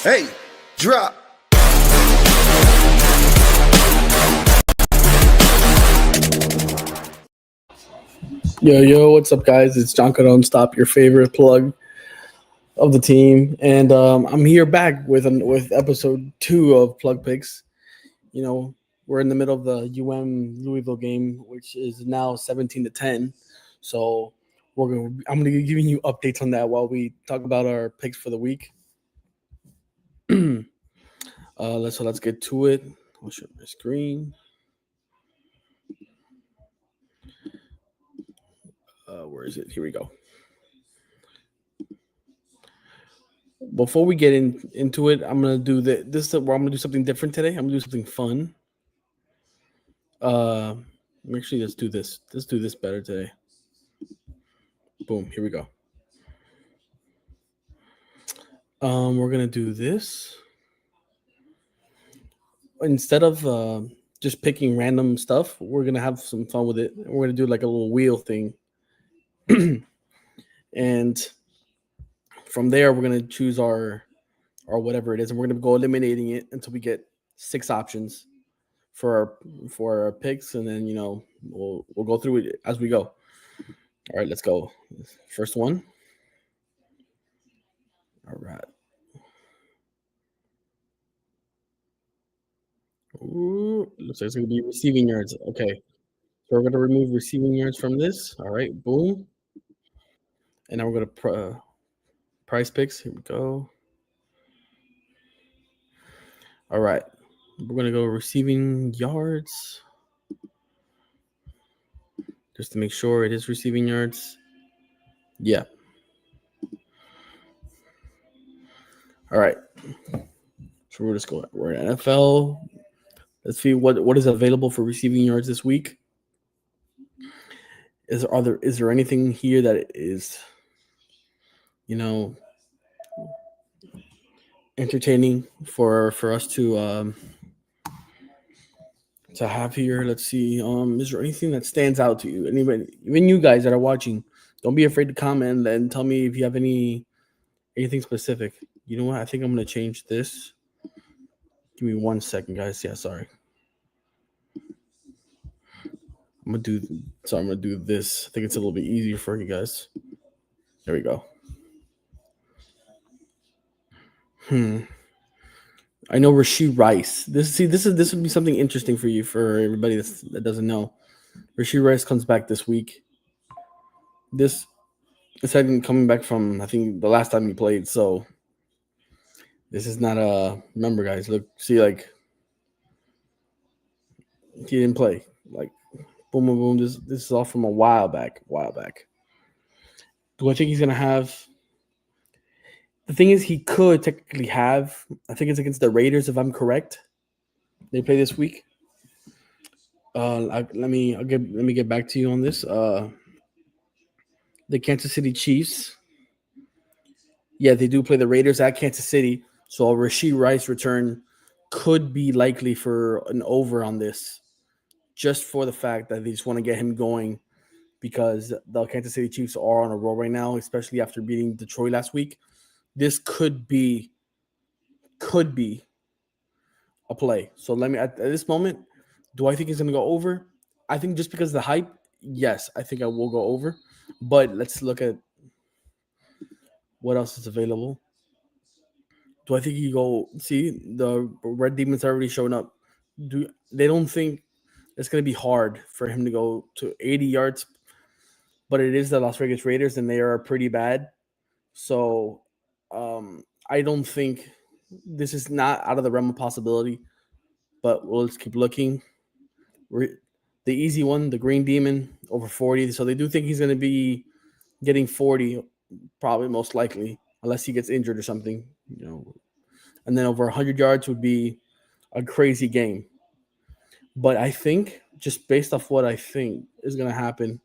Hey, drop. Yo, what's up, guys? It's John Cadon. Stop your favorite plug of the team, and I'm here back with episode 2 of Plug Picks. You know, we're in the middle of the Louisville game, which is now 17-10. So I'm gonna be giving you updates on that while we talk about our picks for the week. Let's get to it. I'll share my screen. Where is it? Here we go. Before we get into it, I'm gonna do this. Where I'm gonna do something different today. I'm gonna do something fun. Actually, let's do this. Let's do this better today. Boom. Here we go. We're gonna do this instead of just picking random stuff. We're gonna have some fun with it. We're gonna do like a little wheel thing, and from there we're gonna choose our whatever it is, and we're gonna go eliminating it until we get 6 options for our picks, and then we'll go through it as we go. All right, let's go. First one. All right. Ooh, looks like it's gonna be receiving yards. Okay, so we're gonna remove receiving yards from this. All right, boom. And now we're gonna price picks. Here we go. All right, we're gonna go receiving yards just to make sure it is receiving yards. Yeah. All right. So we're just going. We're in NFL. Let's see what is available for receiving yards this week. Is there anything here that is, entertaining for us to have here? Let's see. Is there anything that stands out to you? Anybody, even you guys that are watching, don't be afraid to comment and tell me if you have anything specific. You know what? I think I'm gonna change this. Give me 1 second, guys. Yeah, sorry. I'm gonna do this. I think it's a little bit easier for you guys. There we go. I know Rashee Rice. This would be something interesting for you, for everybody that doesn't know. Rashee Rice comes back this week. This hadn't coming back from, I think, the last time he played. So this is not a. Remember, guys. Look, see, like he didn't play. Like boom, boom, boom. This is all from a while back. Do I think he's gonna have? The thing is, he could technically have. I think it's against the Raiders, if I'm correct. They play this week. Let me get back to you on this. The Kansas City Chiefs. Yeah, they do play the Raiders at Kansas City. So a Rashee Rice return could be likely for an over on this, just for the fact that they just want to get him going, because the Kansas City Chiefs are on a roll right now, especially after beating Detroit last week. This could be a play. So let me, at this moment, do I think he's going to go over? I think just because of the hype, yes, I think I will go over. But let's look at what else is available. Do I think he go? See, the Red Demons are already showing up. They don't think it's going to be hard for him to go to 80 yards? But it is the Las Vegas Raiders, and they are pretty bad. So I don't think this is not out of the realm of possibility. But we'll just keep looking. The easy one, the Green Demon, over 40. So they do think he's going to be getting 40, probably most likely, unless he gets injured or something. And then over 100 yards would be a crazy game. But I think, just based off what I think is going to happen,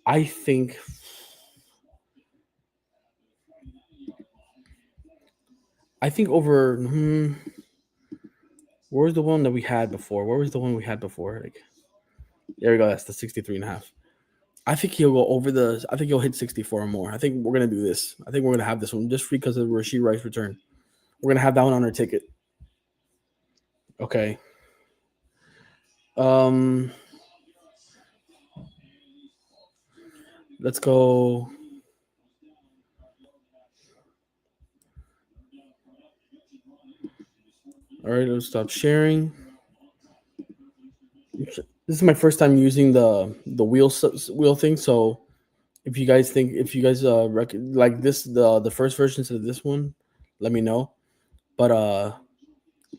I think over. Where's the one that we had before? Where was the one we had before? Like, there we go. That's the 63.5. I think he'll go over the. I think he'll hit 64 or more. I think we're gonna do this. I think we're gonna have this one just because of Rashee Rice return. We're gonna have that one on our ticket. Okay. Um, let's go. All right, let's stop sharing. This is my first time using the wheel thing. So if you guys like this the first version instead of this one, let me know. But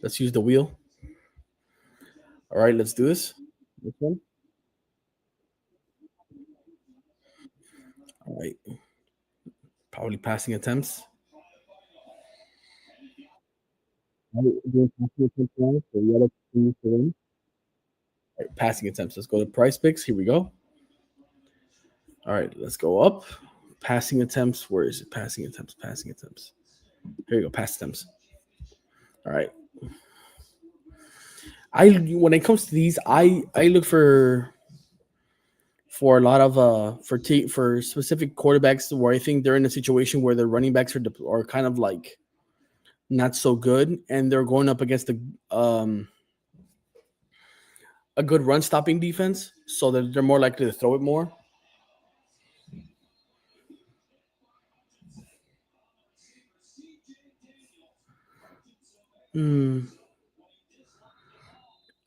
let's use the wheel. All right, let's do this. This one. All right, probably passing attempts. All right, doing passing attempts now, so yellow continues to win. All right, passing attempts. Let's go to price picks. Here we go. All right, let's go up. Passing attempts. Where is it? Passing attempts. Passing attempts. Here you go. Pass attempts. All right. I when it comes to these, I look for a lot of for specific quarterbacks where I think they're in a situation where their running backs are kind of like not so good, and they're going up against um a good run stopping defense, so that they're more likely to throw it more. Hmm.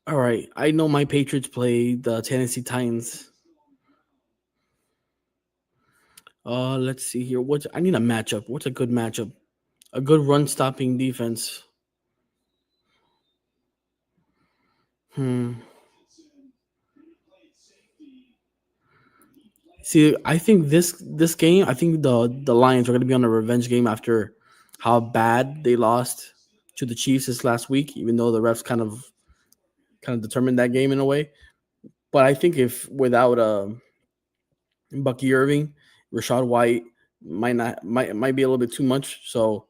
All right, I know my Patriots play the Tennessee Titans. Let's see here. What's I need a matchup. What's a good matchup? A good run stopping defense. Hmm. See, I think this game, I think the Lions are going to be on a revenge game after how bad they lost to the Chiefs this last week. Even though the refs kind of determined that game in a way, but I think if without Bucky Irving, Rashad White might be a little bit too much. So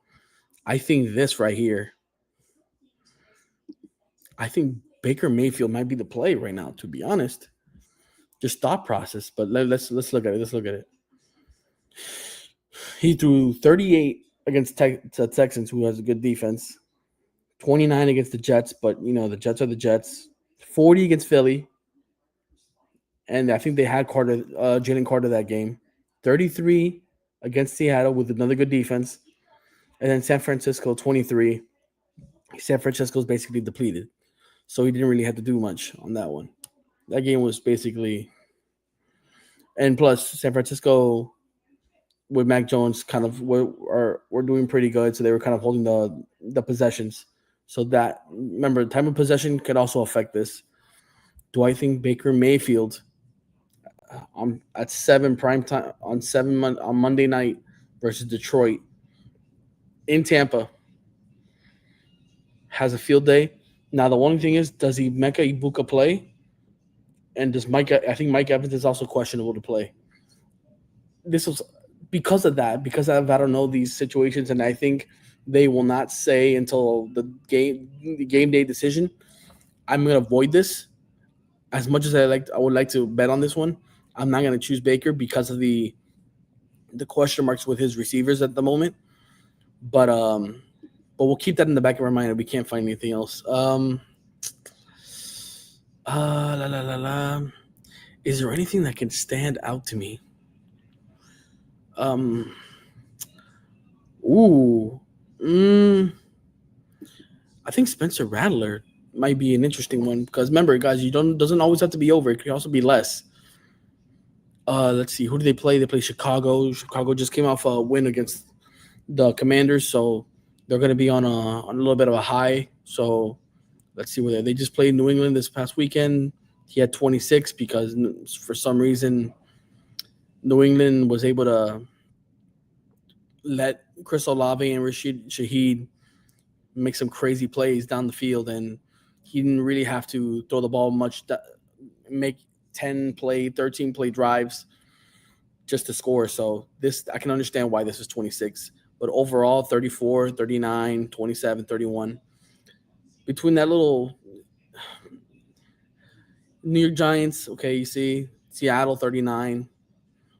I think this right here, I think Baker Mayfield might be the play right now. To be honest, just thought process. But let's look at it. Let's look at it. He threw 38 against the Texans, who has a good defense. 29 against the Jets, but the Jets are the Jets. 40 against Philly, and I think they had Jalen Carter that game. 33 against Seattle with another good defense, and then San Francisco 23. San Francisco's basically depleted, so he didn't really have to do much on that one. That game was basically, and plus San Francisco with Mac Jones kind of were doing pretty good, so they were kind of holding the possessions. So that remember, time of possession could also affect this. Do I think Baker Mayfield on at 7 prime time on Monday night versus Detroit in Tampa has a field day? Now the only thing is, does he Mecca Ibuka play? And does Mike? I think Mike Evans is also questionable to play. This was because of that, because I don't know these situations, and I think they will not say until the game day decision. I'm gonna avoid this as much as I would like to bet on this one. I'm not gonna choose Baker because of the question marks with his receivers at the moment. But we'll keep that in the back of our mind if we can't find anything else. La la la la. Is there anything that can stand out to me? Um. Ooh. Mm, I think Spencer Rattler might be an interesting one because remember, guys, you don't doesn't always have to be over. It can also be less. Let's see. Who do they play? They play Chicago. Chicago just came off a win against the Commanders, so they're going to be on a little bit of a high. So let's see where they just played New England this past weekend. He had 26 because for some reason New England was able to let Chris Olave and Rashid Shaheed make some crazy plays down the field, and he didn't really have to throw the ball much, make 13 play drives just to score. So this I can understand why this is 26. But overall, 34, 39, 27, 31. Between that little New York Giants, okay, you see Seattle 39.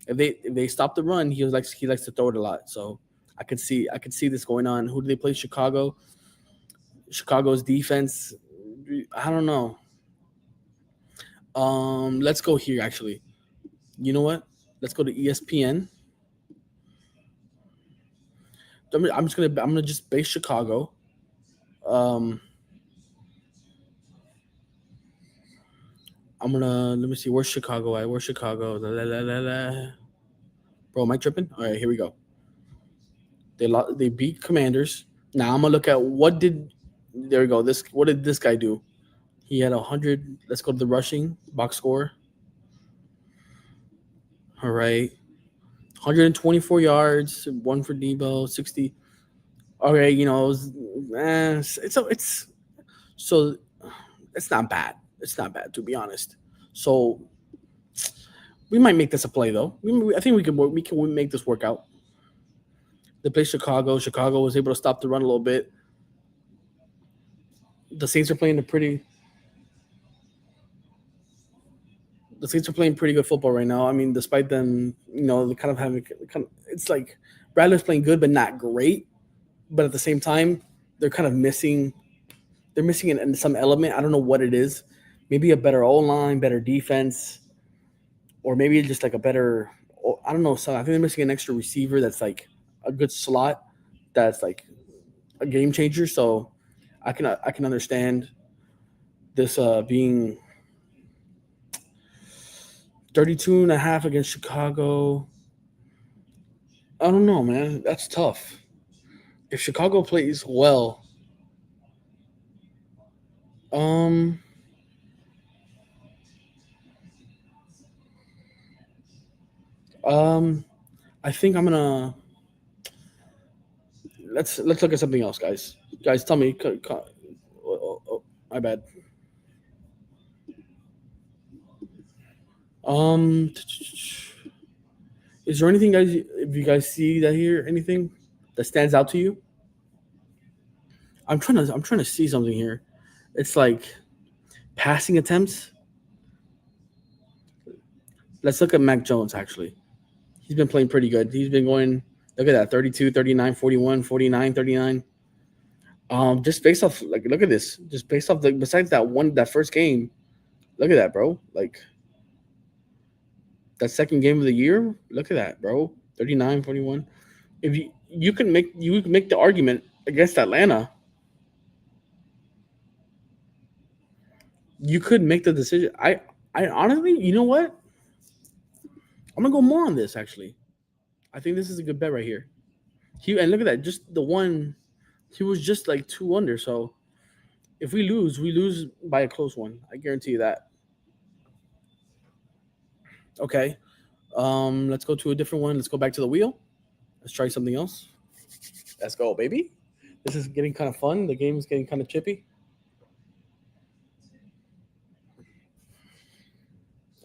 If they stop the run, he likes to throw it a lot. So I could see this going on. Who do they play? Chicago. Chicago's defense. I don't know. Let's go here. Actually, you know what? Let's go to ESPN. I'm gonna just base Chicago. Um, I'm gonna let me see. Where's Chicago at? Where's Chicago? La, la, la, la, la. Bro, am I tripping? All right, here we go. They beat Commanders. Now I'm gonna look at what did there we go. This what did this guy do? He had 100. Let's go to the rushing box score. All right, 124 yards, one for Debo, 60. Okay, you know, it's so it's not bad. It's not bad to be honest. So we might make this a play though. I think we can make this work out. They play Chicago. Chicago was able to stop the run a little bit. The Saints are playing a pretty. The Saints are playing pretty good football right now. I mean, despite them, you know, they kind of having it's like Bradley's playing good but not great. But at the same time, they're kind of missing. They're missing in some element. I don't know what it is. Maybe a better O line, better defense, or maybe just like a better. I don't know. So I think they're missing an extra receiver that's like a good slot. That's like a game changer. So I can understand this being 32 and a half against Chicago. I don't know, man. That's tough. If Chicago plays well, um, um, I think I'm gonna let's look at something else, guys. Guys, tell me. My bad. Um, is there anything, guys? If you guys see that here, anything that stands out to you? I'm trying to see something here. It's like passing attempts. Let's look at Mac Jones actually. He's been playing pretty good. He's been going look at that 32, 39, 41, 49, 39. Just based off like look at this. Just based off the besides that first game, look at that, bro. Like that second game of the year, look at that, bro. 39, 41. If you can make the argument against Atlanta, you could make the decision. I honestly, you know what? I'm gonna go more on this actually. I think this is a good bet right here. He and look at that, just the one. He was just like two under. So if we lose by a close one. I guarantee you that. Okay. Let's go to a different one. Let's go back to the wheel. Let's try something else. Let's go, baby. This is getting kind of fun. The game is getting kind of chippy.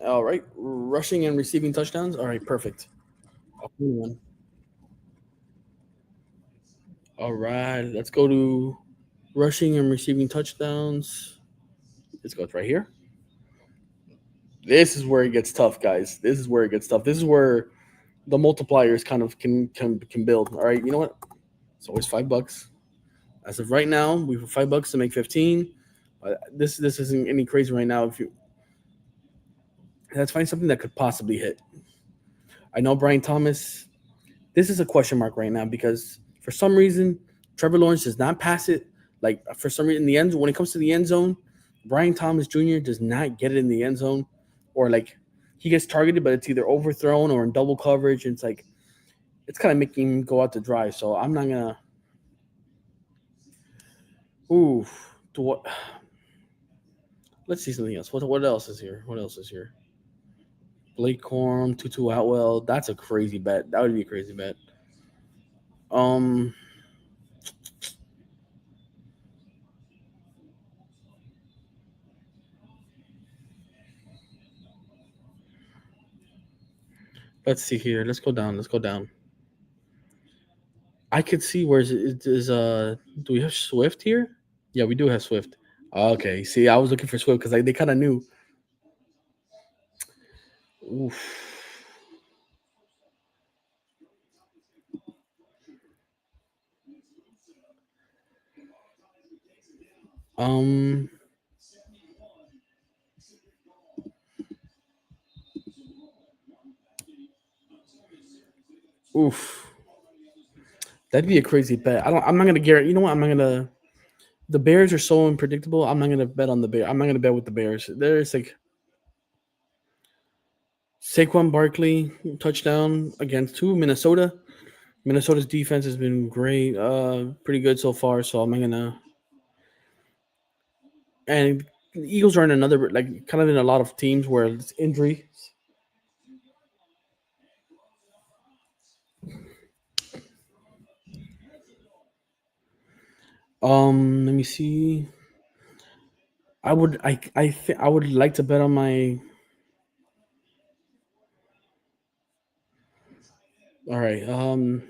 All right, rushing and receiving touchdowns. All right, perfect. One. All right, let's go to rushing and receiving touchdowns. Let's go right here. This is where it gets tough, guys. This is where it gets tough. This is where the multipliers kind of can build. All right, you know what? It's always $5. As of right now, we have $5 to make 15. This isn't any crazy right now. If you let's find something that could possibly hit. I know Brian Thomas. This is a question mark right now because for some reason Trevor Lawrence does not pass it. Like for some reason, in the end when it comes to the end zone, Brian Thomas Jr. does not get it in the end zone, or like he gets targeted, but it's either overthrown or in double coverage. And it's like it's kind of making him go out to dry. So I'm not gonna. Ooh, to what? Let's see something else. What else is here? What else is here? Blake Corum, Tutu Atwell. That's a crazy bet. That would be a crazy bet. Um, let's see here. Let's go down. Let's go down. I could see where is do we have Swift here? Yeah, we do have Swift. Okay. See, I was looking for Swift because they kind of knew. Oof. Um. Oof. That'd be a crazy bet. I'm not gonna guarantee. You know what? I'm not gonna. The Bears are so unpredictable. I'm not gonna bet on the Bears. I'm not gonna bet with the Bears. There's like Saquon Barkley touchdown against who? Minnesota. Minnesota's defense has been great, pretty good so far. So I'm not gonna. And the Eagles are in another like kind of in a lot of teams where it's injury. Let me see. I would like to bet on my. All right.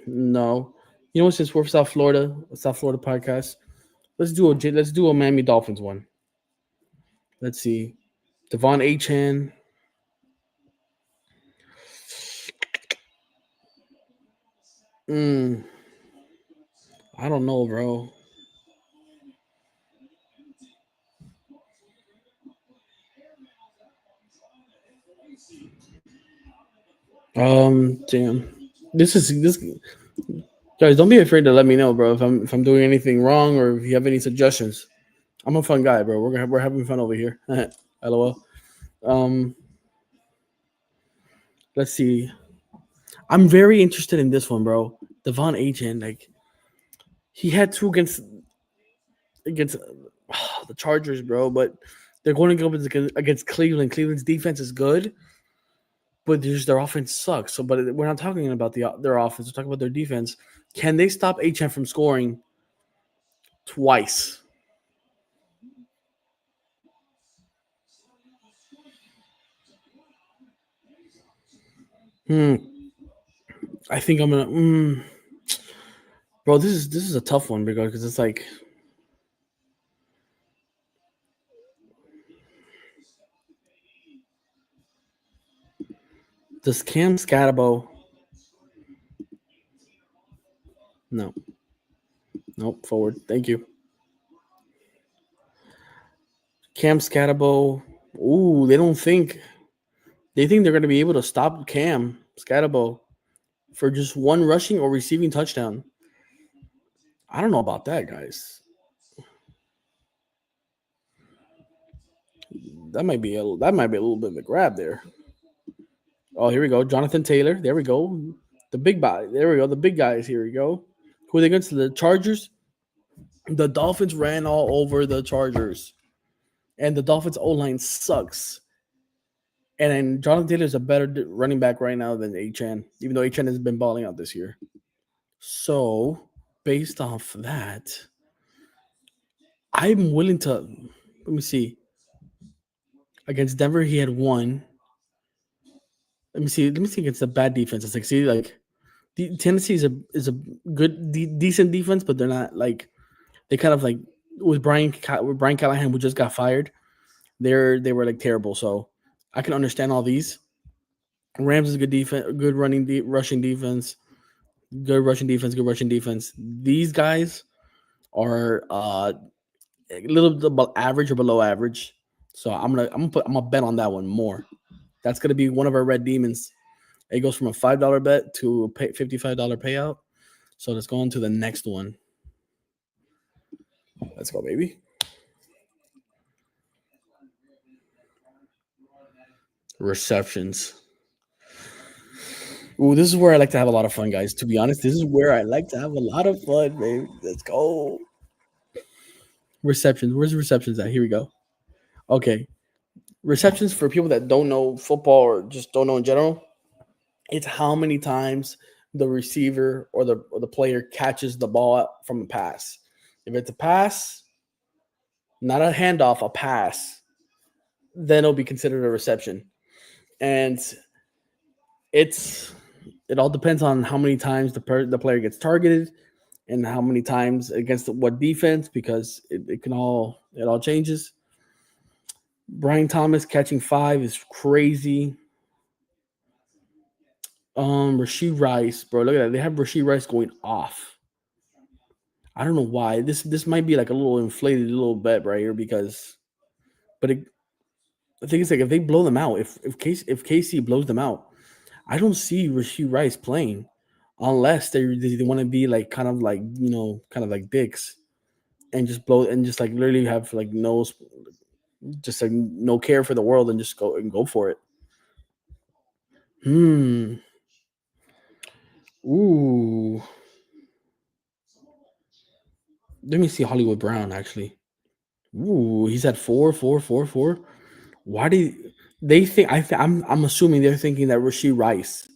No. You know what? Since we're South Florida podcast, let's do a Miami Dolphins one. Let's see. Devon Achan. Mm, I don't know, bro. Damn. This guys. Don't be afraid to let me know, bro. If I'm doing anything wrong or if you have any suggestions. I'm a fun guy, bro. We're having fun over here. LOL. Um, let's see. I'm very interested in this one, bro. Devon Achan, like he had two against the Chargers, bro, but they're going to go against Cleveland. Cleveland's defense is good, but just their offense sucks. So, but we're not talking about their offense. We're talking about their defense. Can they stop Achan from scoring twice? Hmm. I think I'm gonna. Bro, this is a tough one because it's like does Cam Scatabo? No, nope. Forward. Thank you, Cam Scatabo. Ooh, they think they're gonna be able to stop Cam Scatabo for just one rushing or receiving touchdown. I don't know about that, guys. That might be a little bit of a grab there. Oh, here we go. Jonathan Taylor. There we go. The big guy. There we go. The big guys. Here we go. Who are they against? The Chargers. The Dolphins ran all over the Chargers, and the Dolphins O line sucks. And then Jonathan Taylor is a better running back right now than Achan, even though Achan has been balling out this year. So, based off that, I'm willing to. Let me see. Against Denver, he had one. Let me see. Let me see against the bad defense. It's like see, like Tennessee is a good decent defense, but they're not like they kind of like with Brian Callahan who just got fired. They were like terrible. So I can understand all these. Rams is a good defense, good rushing defense, good rushing defense, good rushing defense. These guys are a little bit above average or below average. So I'm gonna bet on that one more. That's gonna be one of our red demons. It goes from a $5 bet to a $55 payout. So let's go on to the next one. Let's go, baby. Receptions. Ooh, this is where I like to have a lot of fun, guys. To be honest, this is where I like to have a lot of fun, baby. Let's go. Receptions. Where's the receptions at? Here we go. Okay. Receptions for people that don't know football or just don't know in general. It's how many times the receiver or the player catches the ball from a pass. If it's a pass, not a handoff, a pass, then it'll be considered a reception. And it's it all depends on how many times the player gets targeted and how many times against what defense because it all changes. Brian Thomas catching 5 is crazy. Rasheed Rice, bro, look at that. They have Rasheed Rice going off. I don't know why. This might be like a little inflated little bet right here because, but the thing is like if they blow them out, if KC blows them out, I don't see Rasheed Rice playing unless they want to be like kind of like kind of like dicks and just blow and just like literally have like no just like no care for the world and just go for it. Hmm. Ooh. Let me see Hollywood Brown actually. Ooh, he's at 4, 4, 4, 4. Why do they think? I'm assuming they're thinking that Rasheed Rice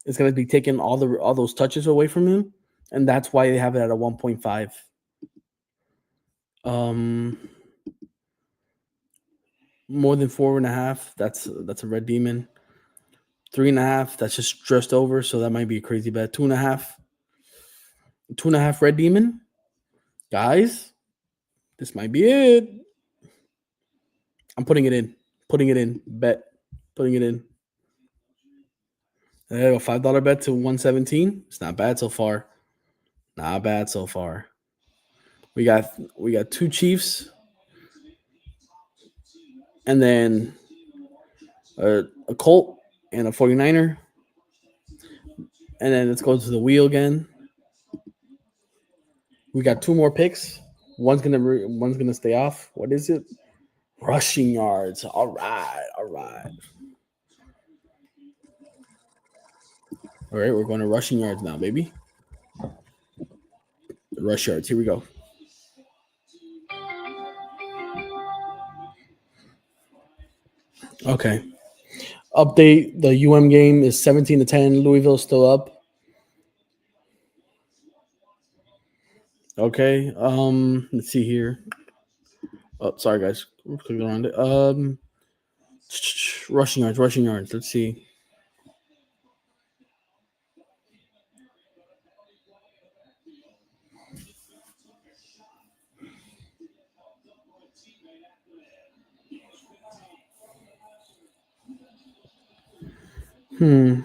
is going to be taking all those touches away from him, and that's why they have it at a 1.5. Um, more than 4.5. That's a red demon. 3.5. That's just over, so that might be a crazy bet. 2.5. 2.5 red demon. Guys, this might be it. I'm putting it in. Putting it in. Bet. Putting it in. There you go. $5 bet to 117. It's not bad so far. Not bad so far. We got two Chiefs and then a Colt and a 49er. And then let's go to the wheel again. We got two more picks. One's gonna stay off. What is it? Rushing yards. All right, all right. All right, we're going to rushing yards now, baby. Rush yards. Here we go. Okay. Update: the game is 17-10. Louisville still up. Okay. Let's see here. Oh, sorry guys. We're clicking around it. Rushing yards. Rushing yards. Let's see. Hmm.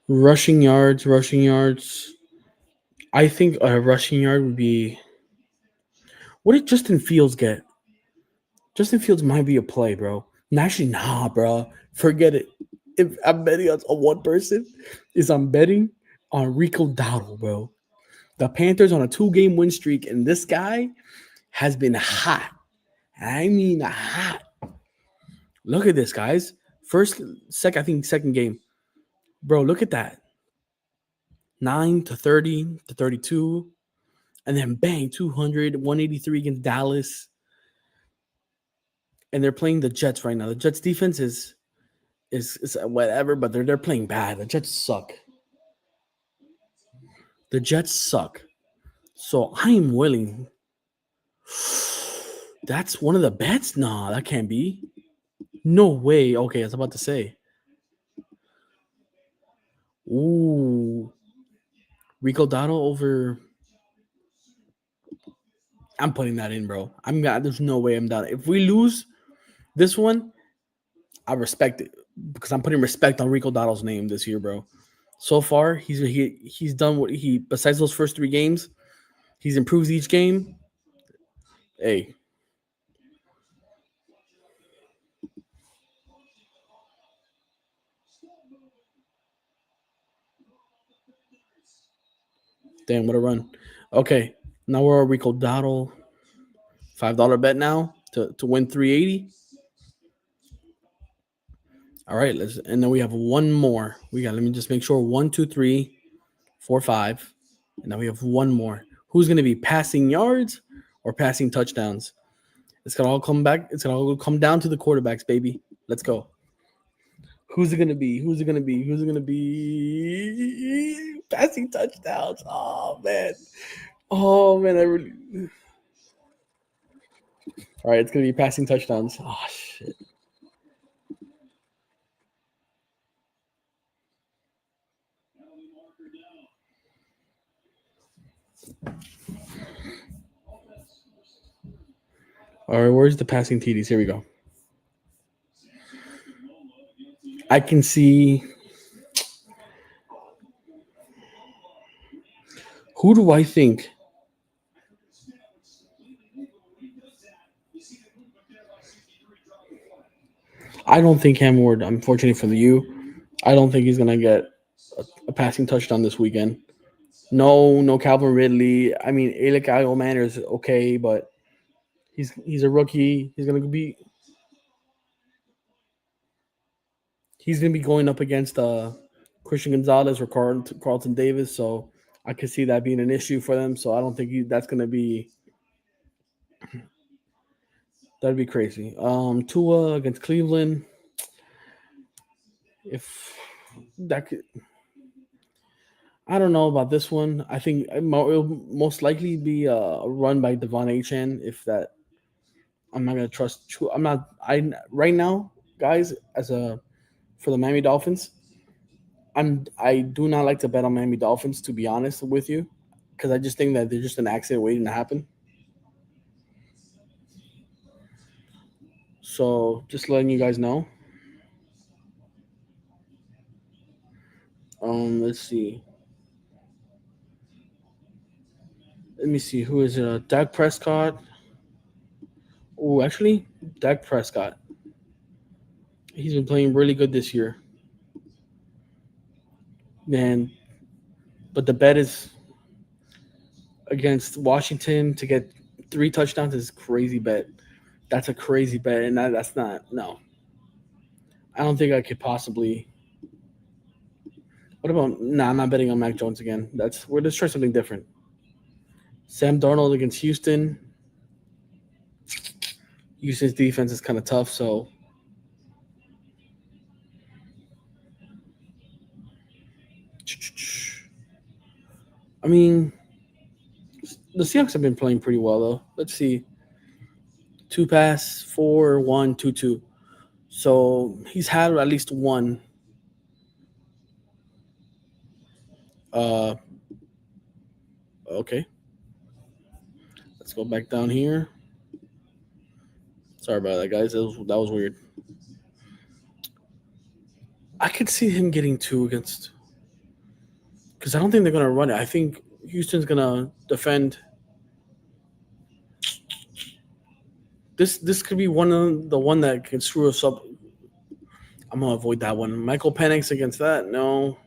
Rushing yards. Rushing yards. I think a rushing yard would be. What did Justin Fields get? Justin Fields might be a play, bro. Actually, nah, bro. Forget it. If I'm betting on one person, is I'm betting on Rico Dowdle, bro. The Panthers on a 2-game win streak, and this guy has been hot. I mean, hot. Look at this, guys. I think second game, bro. Look at that. 9 to 30 to 32, and then bang, 200, 183 against Dallas. And they're playing the Jets right now. The Jets defense is whatever, but they're playing bad. The Jets suck. The Jets suck. So I am willing. That's one of the bets? Nah, that can't be. No way. Okay, I was about to say. Ooh. Rico Dotto over. I'm putting that in, bro. There's no way I'm down. If we lose this one, I respect it because I'm putting respect on Rico Dotto's name this year, bro. So far, he's done what he besides those first 3 games, he's improved each game. Hey, damn, what a run. Okay, now we're at Rico Dotto. $5 bet now to win 380. All right, and then we have one more. Let me just make sure 1, 2, 3, 4, 5. And now we have one more. Who's gonna be passing yards or passing touchdowns? It's gonna all come back. It's gonna all come down to the quarterbacks, baby. Let's go. Who's it gonna be? Who's it gonna be? Who's it gonna be? Passing touchdowns. Oh man. Oh man, I really. All right, it's gonna be passing touchdowns. Oh shit. All right, where's the passing TDs? Here we go. I can see Who do I think? I don't think Cam Ward, unfortunately for you, I don't think he's gonna get a passing touchdown this weekend. No, no Calvin Ridley. I mean, Alec Manor is okay, but he's a rookie. He's gonna be going up against Christian Gonzalez or Carlton Davis. So I could see that being an issue for them. So I don't think that's gonna be that'd be crazy. Tua against Cleveland. If that could, I don't know about this one. I think it'll most likely be a run by Devon Achan. If that, I'm not gonna trust. I'm not. I right now, guys, as a for the Miami Dolphins, I do not like to bet on Miami Dolphins, to be honest with you, because I just think that they're just an accident waiting to happen. So just letting you guys know. Let's see. Let me see who is it. Dak Prescott. Oh, actually, Dak Prescott. He's been playing really good this year, man. But the bet is against Washington to get 3 touchdowns is crazy bet. That's a crazy bet, and that's not no. I don't think I could possibly. What about? Nah, I'm not betting on Mac Jones again. Let's try something different. Sam Darnold against Houston. Houston's defense is kind of tough, so I mean, the Seahawks have been playing pretty well though. Let's see, 2 pass, 4-1, 2-2. So he's had at least one. Uh, okay. Let's go back down here. Sorry about that, guys. That was weird. I could see him getting two against because I don't think they're gonna run it. I think Houston's gonna defend. This could be one that can screw us up. I'm gonna avoid that one. Michael Penix against that? No.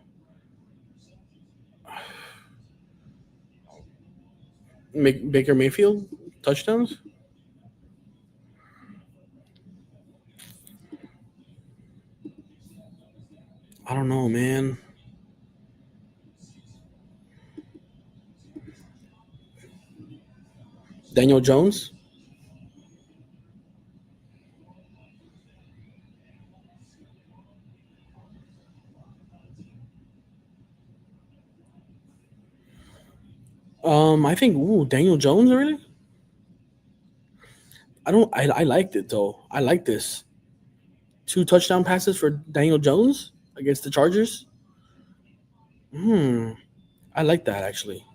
Baker Mayfield touchdowns? I don't know, man. Daniel Jones? I think Daniel Jones really. I don't. I liked it though. I like this 2 touchdown passes for Daniel Jones against the Chargers. Hmm. I like that actually.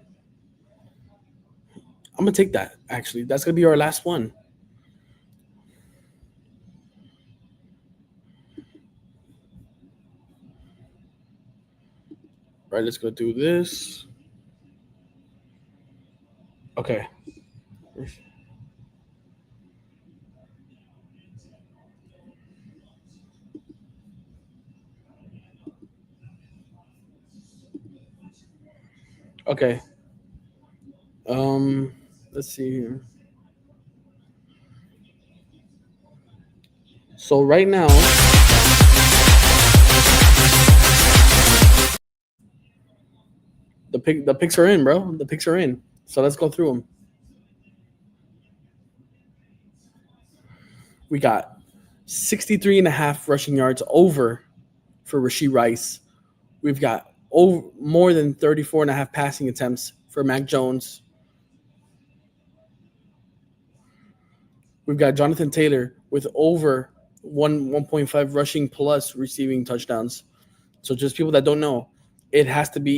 I'm gonna take that. Actually, that's gonna be our last one. Right. Let's go do this. Okay. Okay. Um. Let's see here. So right now, the picks are in, bro. The picks are in. So let's go through them. We got 63 and a half rushing yards over for Rasheed Rice. We've got over more than 34 and a half passing attempts for Mac Jones. We've got Jonathan Taylor with over 1.5 rushing plus receiving touchdowns. So just people that don't know, it could be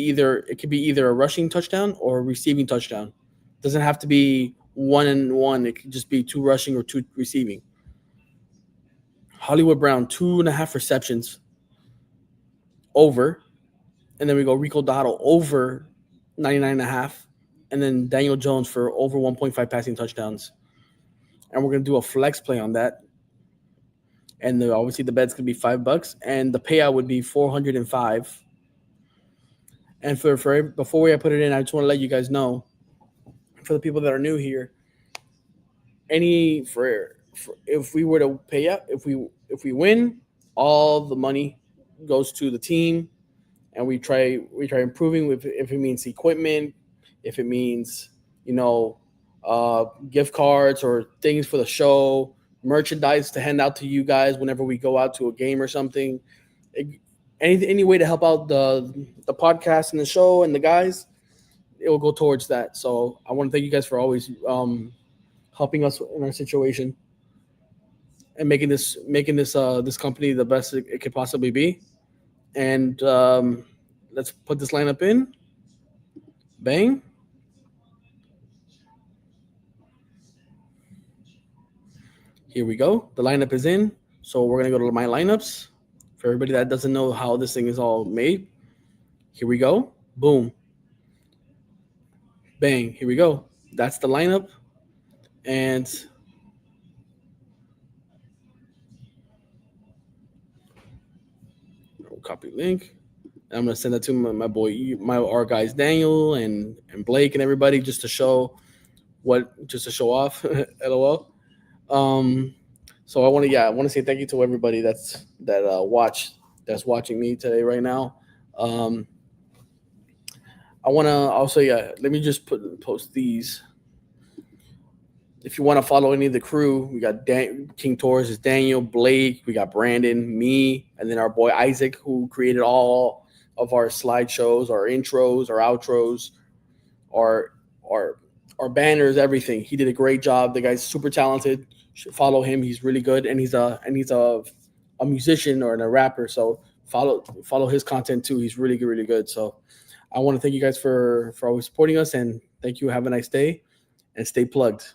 either a rushing touchdown or a receiving touchdown. It doesn't have to be 1 and 1. It could just be 2 rushing or 2 receiving. Hollywood Brown, 2.5 receptions over. And then we go Rico Dotto over 99 and a half. and then Daniel Jones for over 1.5 passing touchdowns. And we're gonna do a flex play on that. And obviously the bet's gonna be $5, and the payout would be 405. And for before I put it in, I just want to let you guys know, for the people that are new here, for if we were to pay up, if we win, all the money goes to the team, and we try improving with, if it means equipment, if it means, you know, gift cards or things for the show, merchandise to hand out to you guys whenever we go out to a game or something. It- any way to help out the podcast and the show and the guys, it will go towards that. So I want to thank you guys for always helping us in our situation and making this company the best it could possibly be. And let's put this lineup in. Bang. Here we go. The lineup is in. So we're gonna go to my lineups. For everybody that doesn't know how this thing is all made, here we go. Boom. Bang. Here we go. That's the lineup. And copy link. I'm gonna send that to my boy, our guys Daniel and Blake and everybody, just to show off. LOL. So I want to say thank you to everybody that's watching me today right now. Um, I want to also, let me just post these. If you want to follow any of the crew, we got King Torres is Daniel, Blake, we got Brandon, me, and then our boy Isaac, who created all of our slideshows, our intros, our outros, our our our banners, everything. He did a great job. The guy's super talented. You should follow him. He's really good, and he's a musician or a rapper. So follow his content too. He's really good, really good. So I want to thank you guys for always supporting us, and thank you. Have a nice day, and stay plugged.